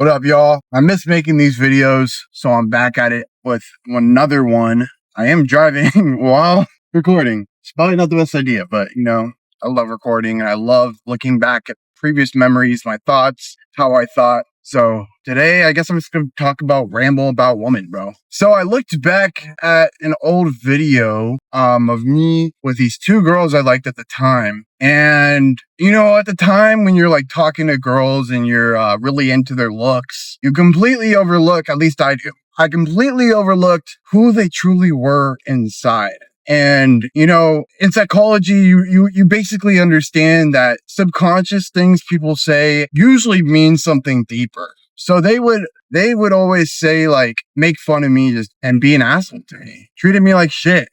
What up, y'all? I miss making these videos, so I'm back at it with another one. I am driving while recording. It's probably not the best idea, but I love recording and I love looking back at previous memories, my thoughts, how I thought. So today, I guess I'm just going to ramble about women, bro. So I looked back at an old video of me with these two girls I liked at the time. And, at the time when you're like talking to girls and you're really into their looks, you completely overlook, at least I do. I completely overlooked who they truly were inside. And, in psychology, you basically understand that subconscious things people say usually mean something deeper. So they would always say, like, make fun of me and be an asshole to me. Treated me like shit,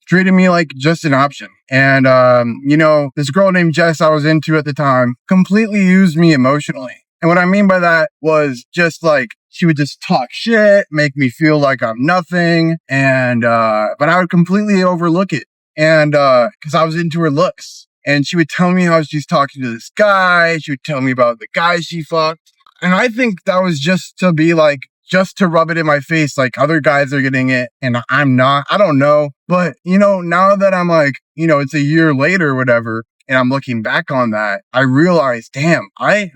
treated me like just an option. And, this girl named Jess I was into at the time completely used me emotionally. And what I mean by that was just like, she would just talk shit, make me feel like I'm nothing. And, but I would completely overlook it. And, cause I was into her looks, and she would tell me how she's talking to this guy. She would tell me about the guy she fucked. And I think that was just to rub it in my face, like other guys are getting it and I'm not. I don't know. But, now that I'm like, it's a year later or whatever, and I'm looking back on that, I realize, damn, I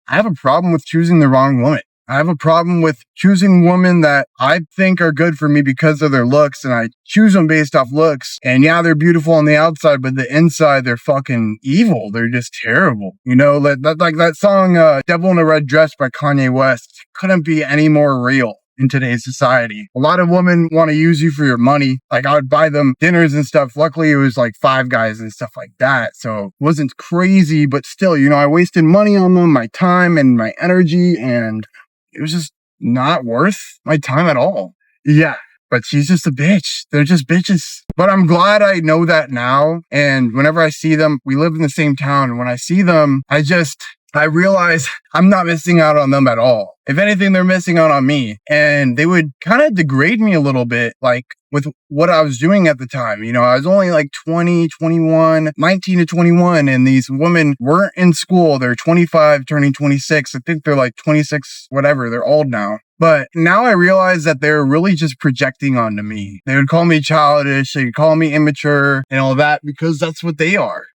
have a problem with choosing the wrong woman. I have a problem with choosing women that I think are good for me because of their looks, and I choose them based off looks. And yeah, they're beautiful on the outside, but the inside, they're fucking evil. They're just terrible. Like that song, Devil in a Red Dress by Kanye West couldn't be any more real in today's society. A lot of women want to use you for your money. Like, I would buy them dinners and stuff. Luckily, it was like Five Guys and stuff like that. So it wasn't crazy, but still, I wasted money on them, my time and my energy, and it was just not worth my time at all. Yeah, but she's just a bitch. They're just bitches. But I'm glad I know that now. And whenever I see them, we live in the same town. And when I see them, I realize I'm not missing out on them at all. If anything, they're missing out on me. And they would kind of degrade me a little bit, like with what I was doing at the time. I was only like 20, 21, 19 to 21. And these women weren't in school. They're 25, turning 26. I think they're like 26, whatever. They're old now. But now I realize that they're really just projecting onto me. They would call me childish. They would call me immature and all that because that's what they are.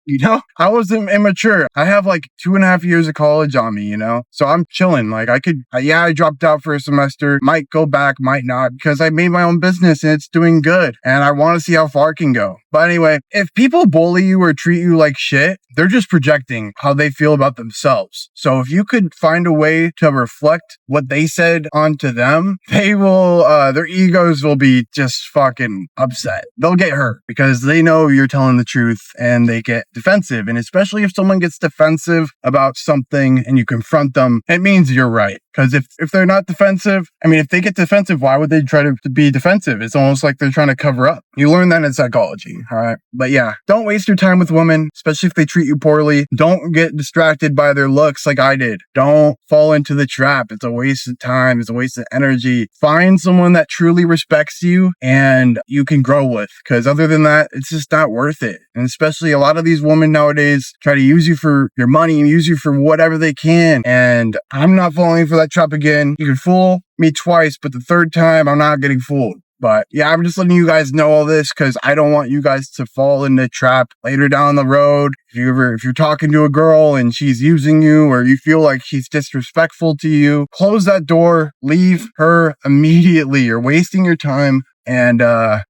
I wasn't immature. I have like 2.5 years of college on me, so I'm chilling. Like I dropped out for a semester, might go back, might not, because I made my own business and it's doing good. And I want to see how far it can go. But anyway, if people bully you or treat you like shit, they're just projecting how they feel about themselves. So if you could find a way to reflect what they said onto them, they will, their egos will be just fucking upset. They'll get hurt because they know you're telling the truth and they get defensive. And especially if someone gets defensive about something and you confront them, it means you're right. Because if they're not defensive, if they get defensive, why would they try to be defensive? It's almost like they're trying to cover up. You learn that in psychology, all right? But yeah, don't waste your time with women, especially if they treat you poorly. Don't get distracted by their looks like I did. Don't fall into the trap. It's a waste of time. It's a waste of energy. Find someone that truly respects you and you can grow with. Because other than that, it's just not worth it. And especially a lot of these women nowadays try to use you for your money and use you for whatever they can. And I'm not falling for that trap again. You can fool me twice, but the third time I'm not getting fooled. But yeah, I'm just letting you guys know all this because I don't want you guys to fall in the trap later down the road. If you're talking to a girl and she's using you or you feel like she's disrespectful to you, close that door, leave her immediately. You're wasting your time. And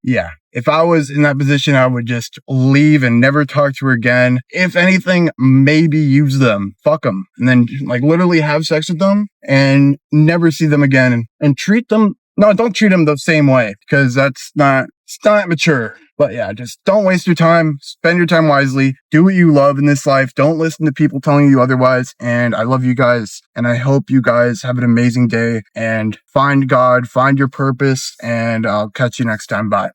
yeah, if I was in that position, I would just leave and never talk to her again. If anything, maybe use them, fuck them, and then like literally have sex with them and never see them again and treat them. No, don't treat them the same way because it's not mature. But yeah, just don't waste your time. Spend your time wisely. Do what you love in this life. Don't listen to people telling you otherwise. And I love you guys. And I hope you guys have an amazing day and find God, find your purpose. And I'll catch you next time. Bye.